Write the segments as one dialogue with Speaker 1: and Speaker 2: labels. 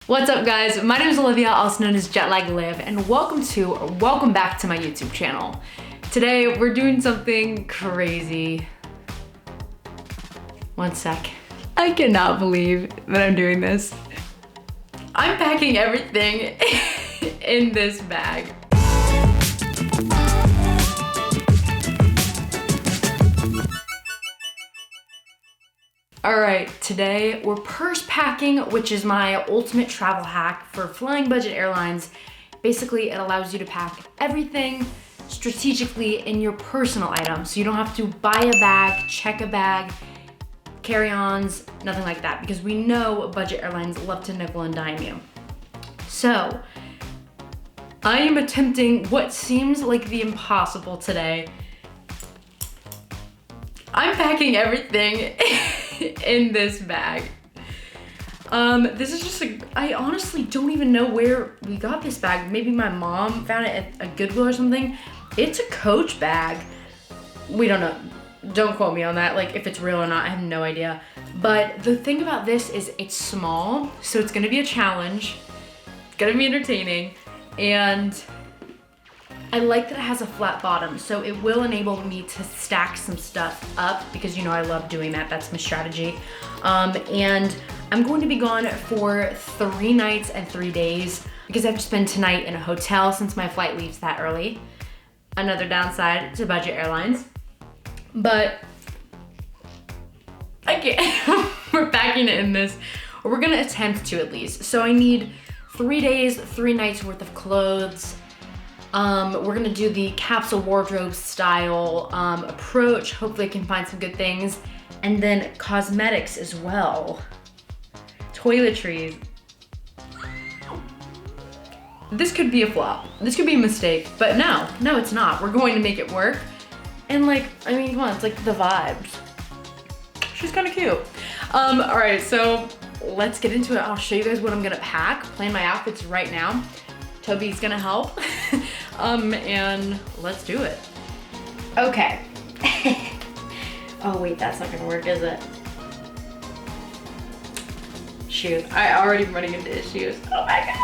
Speaker 1: What's up guys? My name is Olivia, also known as Jetlag Liv, and welcome back to my YouTube channel. Today we're doing something crazy. One sec. I cannot believe that I'm doing this. I'm packing everything in this bag. All right, today we're purse packing, which is my ultimate travel hack for flying budget airlines. Basically, it allows you to pack everything strategically in your personal items. So you don't have to buy a bag, check a bag, carry-ons, nothing like that, because we know budget airlines love to nickel and dime you. So I am attempting what seems like the impossible today. I'm packing everything in this bag. This is just I honestly don't even know where we got this bag. Maybe my mom found it at a Goodwill or something. It's a Coach bag. We don't know. Don't quote me on that, like if it's real or not, I have no idea. But the thing about this is it's small, so it's gonna be a challenge. It's gonna be entertaining, and I like that it has a flat bottom, so it will enable me to stack some stuff up because you know I love doing that. That's my strategy. And I'm going to be gone for 3 nights and 3 days because I have to spend tonight in a hotel since my flight leaves that early. Another downside to budget airlines, but I can't. We're packing it in this, or we're gonna attempt to at least. So I need 3 days, 3 nights worth of clothes. We're gonna do the capsule wardrobe style approach. Hopefully I can find some good things. And then cosmetics as well. Toiletries. This could be a flop. This could be a mistake, but no, it's not. We're going to make it work. And like, I mean, come on, it's like the vibes. She's kind of cute. All right, so let's get into it. I'll show you guys what I'm gonna pack, plan my outfits right now. Toby's gonna help. And let's do it. Okay. Oh wait, that's not gonna work, is it? Shoot, I already am running into issues. Oh my God.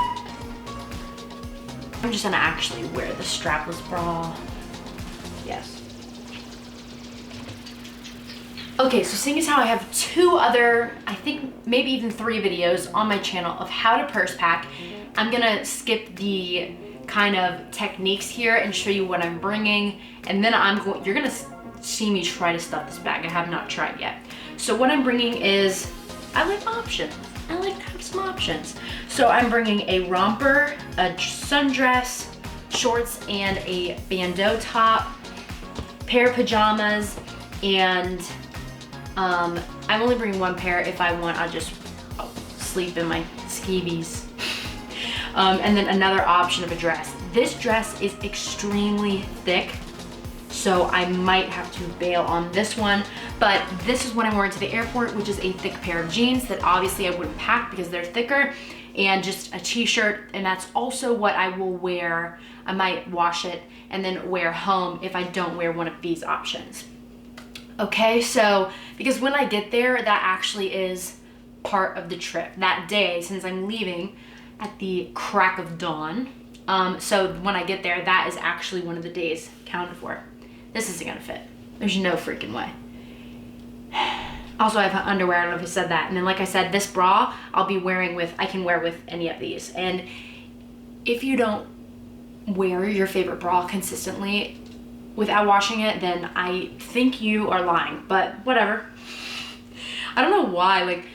Speaker 1: I'm just gonna actually wear the strapless bra. Yes. Okay, so seeing as how I have 2 other, I think maybe even 3 videos on my channel of how to purse pack, I'm gonna skip the kind of techniques here and show you what I'm bringing, and then you're gonna see me try to stuff this bag. I have not tried yet. So what I'm bringing is, I like options. I like to have some options. So I'm bringing a romper, a sundress, shorts, and a bandeau top, pair of pajamas, and I'm only bringing 1 pair. If I want, I'll just sleep in my skeevies. And then another option of a dress. This dress is extremely thick, so I might have to bail on this one, but this is what I'm wearing to the airport, which is a thick pair of jeans that obviously I wouldn't pack because they're thicker, and just a t-shirt, and that's also what I will wear. I might wash it and then wear home if I don't wear one of these options. Okay, so because when I get there, that actually is part of the trip. That day, since I'm leaving at the crack of dawn, so when I get there, that is actually one of the days counted for. This isn't gonna fit. There's no freaking way. Also, I have underwear, I don't know if I said that. And then like I said, this bra I'll be wearing with, I can wear with any of these. And if you don't wear your favorite bra consistently without washing it, then I think you are lying, but whatever. I don't know why, like,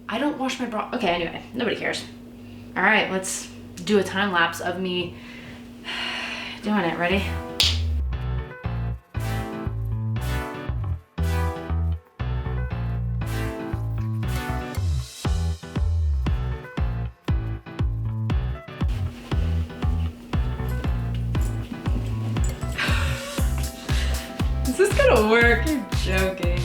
Speaker 1: I don't wash my bra. Okay, anyway, nobody cares. All right, let's do a time lapse of me doing it. Ready? Is this gonna work? You're joking.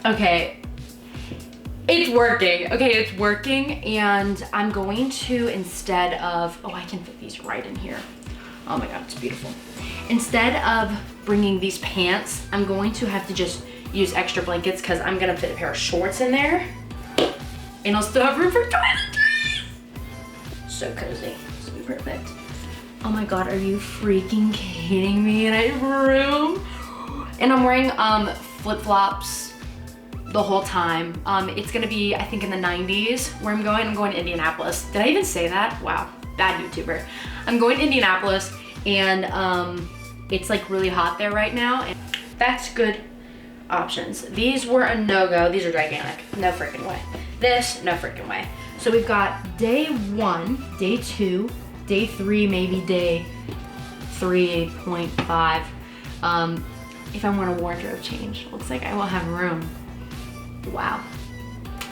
Speaker 1: Okay, it's working. Okay, it's working, and I'm going to, instead of, oh, I can fit these right in here. Oh my God, it's beautiful. Instead of bringing these pants. I'm going to have to just use extra blankets because I'm gonna fit a pair of shorts in there. And I'll still have room for toiletries. So cozy, this will be perfect. Oh my God, are you freaking kidding me? And I have room. And I'm wearing flip-flops the whole time. It's gonna be, I think, in the 90s where I'm going. I'm going to Indianapolis. Did I even say that? Wow, bad YouTuber. I'm going to Indianapolis, and it's like really hot there right now, and that's good options. These were a no-go. These are gigantic. No freaking way. This, no freaking way. So we've got day 1, day 2, day 3, maybe day 3.5. If I want a wardrobe change, looks like I will have room. Wow,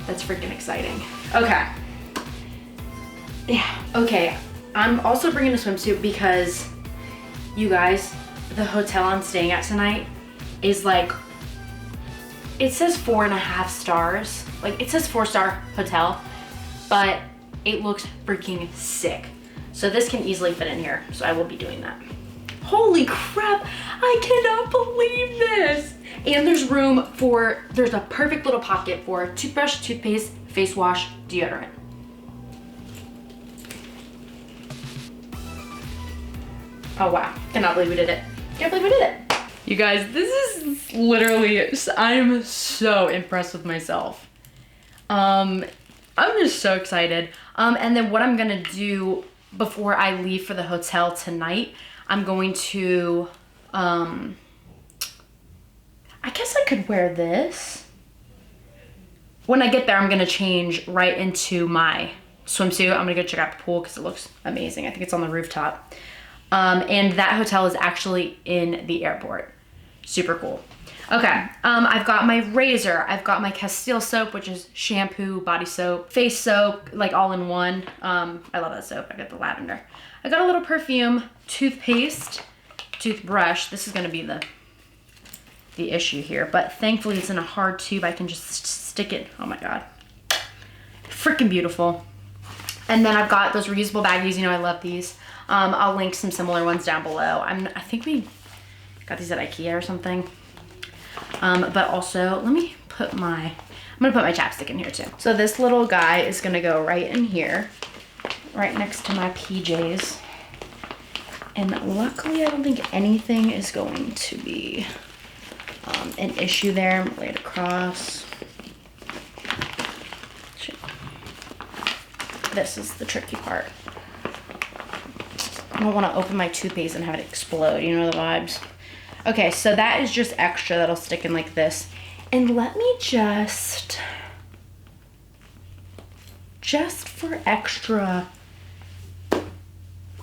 Speaker 1: that's freaking exciting. Okay. Yeah, okay. I'm also bringing a swimsuit because, you guys, the hotel I'm staying at tonight is like, it says 4.5 stars. Like, it says 4-star hotel, but it looks freaking sick. So this can easily fit in here, so I will be doing that. Holy crap, I cannot believe this. And there's room for, there's a perfect little pocket for toothbrush, toothpaste, face wash, deodorant. Oh wow, cannot believe we did it. Can't believe we did it. You guys, this is literally, I'm so impressed with myself. I'm just so excited. And then what I'm gonna do before I leave for the hotel tonight, I'm going to, I guess I could wear this. When I get there, I'm gonna change right into my swimsuit. I'm gonna go check out the pool because it looks amazing. I think it's on the rooftop. And that hotel is actually in the airport. Super cool. Okay, I've got my razor. I've got my Castile soap, which is shampoo, body soap, face soap, like all in one. I love that soap. I got the lavender. I got a little perfume, toothpaste, toothbrush. This is gonna be the issue here, but thankfully it's in a hard tube. I can just stick it. Oh my God. Freaking beautiful. And then I've got those reusable baggies. You know, I love these. I'll link some similar ones down below. I think we got these at IKEA or something. But also, let me put I'm gonna put my chapstick in here too. So this little guy is gonna go right in here, right next to my PJs. And luckily, I don't think anything is going to be an issue there. I'm gonna lay it across. This is the tricky part. I don't want to open my toothpaste and have it explode. You know the vibes. Okay, so that is just extra that'll stick in like this. And let me just for extra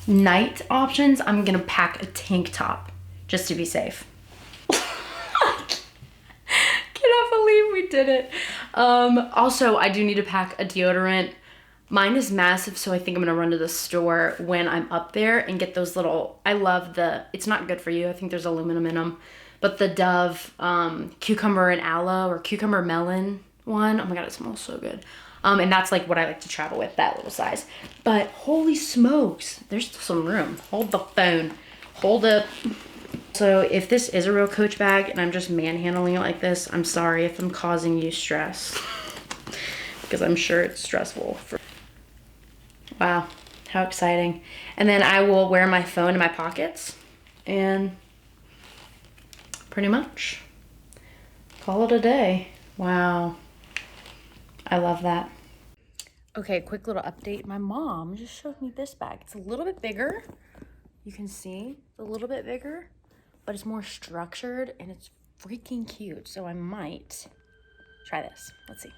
Speaker 1: night options, I'm gonna pack a tank top just to be safe. Cannot believe we did it. Also, I do need to pack a deodorant. Mine is massive, so I think I'm gonna run to the store when I'm up there and get those little, I love it's not good for you, I think there's aluminum in them, but the Dove cucumber and aloe or cucumber melon one, oh my God, it smells so good. And that's like what I like to travel with, that little size. But holy smokes, there's still some room. Hold the phone, hold up. So if this is a real Coach bag and I'm just manhandling it like this, I'm sorry if I'm causing you stress, because I'm sure it's stressful. Wow, how exciting. And then I will wear my phone in my pockets and pretty much call it a day. Wow, I love that. Okay, quick little update. My mom just showed me this bag. It's a little bit bigger. You can see it's a little bit bigger, but it's more structured and it's freaking cute. So I might try this. Let's see.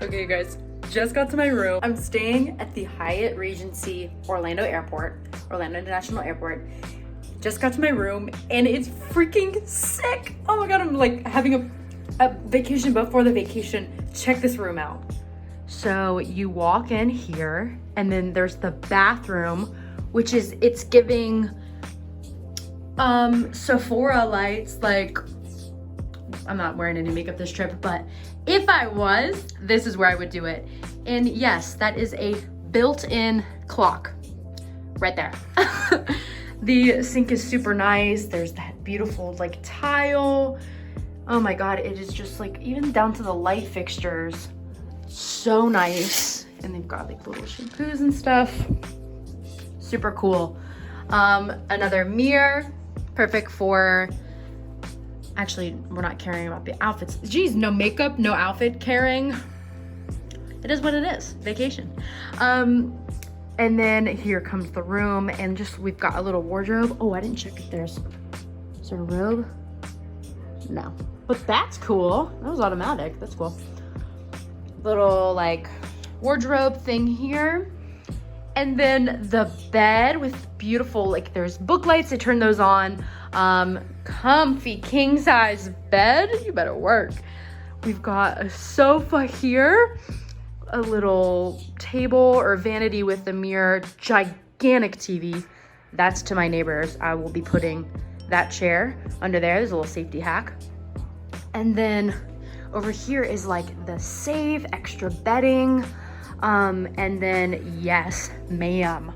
Speaker 1: Okay, guys, just got to my room. I'm staying at the Hyatt Regency Orlando International Airport. Just got to my room and it's freaking sick. Oh my God, I'm like having a vacation before the vacation. Check this room out. So you walk in here and then there's the bathroom, which is, it's giving Sephora lights, like I'm not wearing any makeup this trip, but if I was, this is where I would do it. And yes, that is a built-in clock right there. The sink is super nice. There's that beautiful like tile. Oh my God, it is just like, even down to the light fixtures, so nice. And they've got like little shampoos and stuff. Super cool. Another mirror, perfect for, actually, we're not caring about the outfits. Geez, no makeup, no outfit caring. It is what it is, vacation. And then here comes the room, and just, we've got a little wardrobe. Oh, I didn't check if is there a robe? No, but that's cool. That was automatic, that's cool. Little like wardrobe thing here. And then the bed with beautiful, like there's book lights, they turn those on. Comfy king size bed, you better work. We've got a sofa here, a little table or vanity with a mirror, gigantic TV. That's to my neighbors. I will be putting that chair under there. There's a little safety hack. And then over here is like the safe, extra bedding. And then yes, ma'am.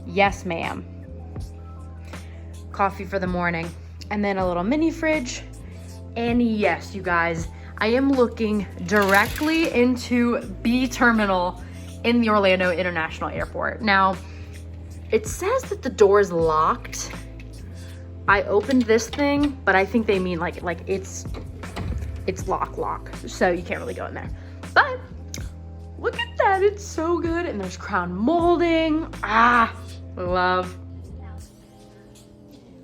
Speaker 1: Yes, ma'am. Coffee for the morning. And then a little mini fridge. And yes, you guys, I am looking directly into B terminal in the Orlando International Airport. Now, it says that the door is locked. I opened this thing, but I think they mean like it's lock, so you can't really go in there. But look at that, it's so good. And there's crown molding. Love.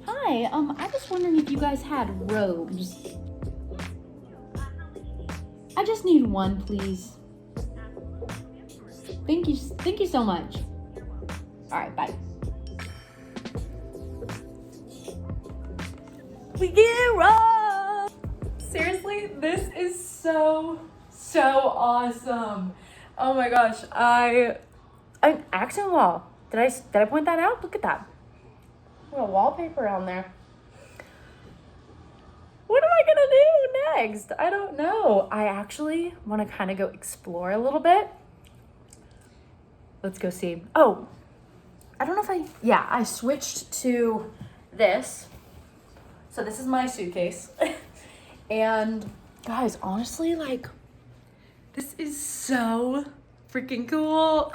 Speaker 1: Hi, I was wondering if you guys had robes. I just need one, please. Thank you so much. All right, bye. We get robbed. Seriously, this is so awesome. Oh my gosh, an accent wall. Did I point that out? Look at that. A little wallpaper on there. What am I gonna do next? I don't know. I actually want to kind of go explore a little bit. Let's go see. Oh, I don't know if I switched to this. So this is my suitcase. And guys, honestly, like, this is so freaking cool.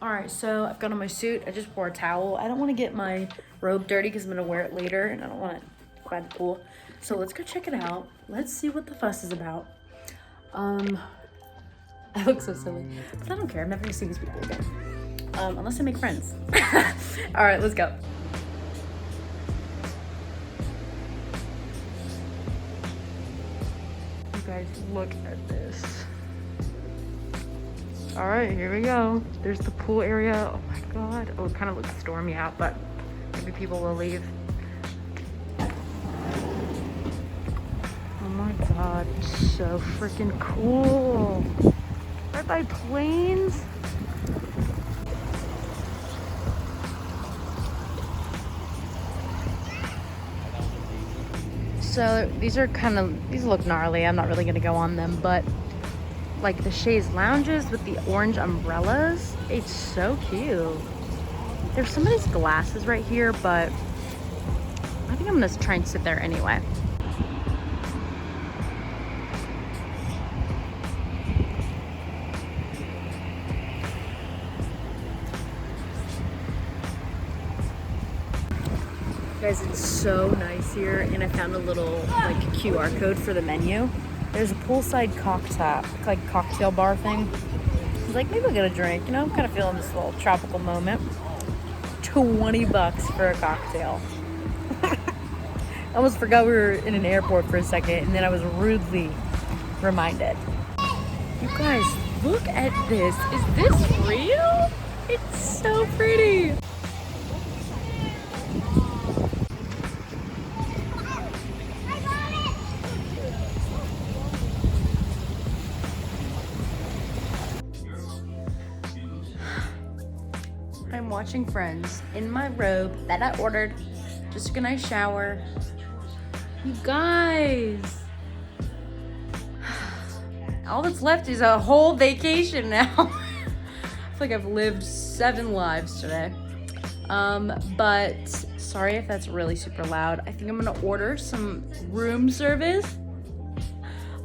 Speaker 1: All right, so I've got on my suit. I just wore a towel. I don't want to get my robe dirty because I'm gonna wear it later and I don't want it by the pool. So let's go check it out. Let's see what the fuss is about. I look so silly, but I don't care. I'm never gonna see these people again. Unless I make friends. All right, let's go. You guys, look at this. All right, here we go. There's the pool area. Oh my God. Oh, it kind of looks stormy out, but maybe people will leave. Oh my God, so freaking cool. Right by planes. So these look gnarly. I'm not really gonna go on them, but like the chaise lounges with the orange umbrellas, it's so cute. There's some of these glasses right here, but I think I'm gonna try and sit there anyway. Guys, it's so nice here, and I found a little like QR code for the menu. There's a poolside cocktail bar thing. I was like, maybe I'll get a drink, you know, I'm kind of feeling this little tropical moment. $20 for a cocktail. I almost forgot we were in an airport for a second, and then I was rudely reminded. You guys, look at this. Is this real? It's so pretty. I'm watching Friends in my robe that I ordered. Just took a nice shower. You guys,
Speaker 2: All that's left is a whole vacation now. I feel like I've lived 7 lives today. But sorry if that's really super loud. I think I'm gonna order some room service.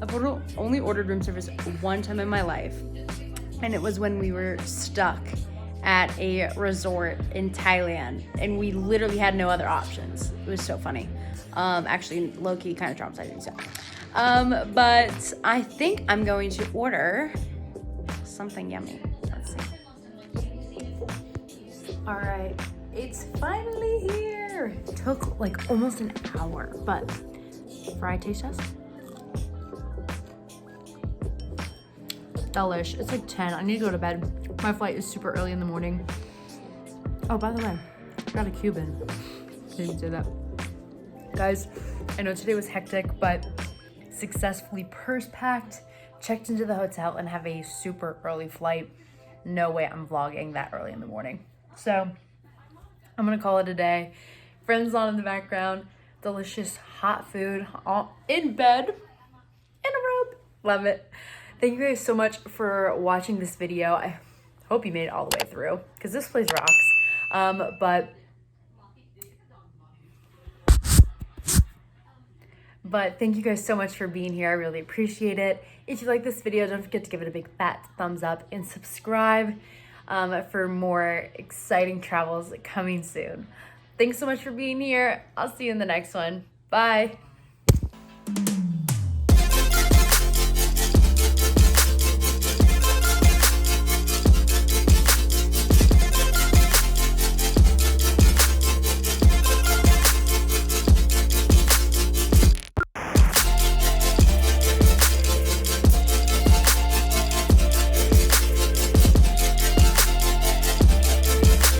Speaker 2: I've only ordered room service one time in my life, and it was when we were stuck at a resort in Thailand, and we literally had no other options. It was so funny. Actually, low-key kind of traumatizing, so. But I think I'm going to order something yummy. Let's see. All right, it's finally here. It took like almost an hour, but fried taste test. Delish. It's like 10. I need to go to bed. My flight is super early in the morning. Oh, by the way, I got a Cuban. Didn't say that. Guys, I know today was hectic, but successfully purse packed, checked into the hotel, and have a super early flight. No way I'm vlogging that early in the morning. So I'm gonna call it a day. Friends on in the background, delicious hot food, all in bed, in a robe. Love it. Thank you guys so much for watching this video. I hope you made it all the way through because this place rocks. But thank you guys so much for being here. I really appreciate it. If you like this video, don't forget to give it a big fat thumbs up and subscribe for more exciting travels coming soon. Thanks so much for being here. I'll see you in the next one. Bye.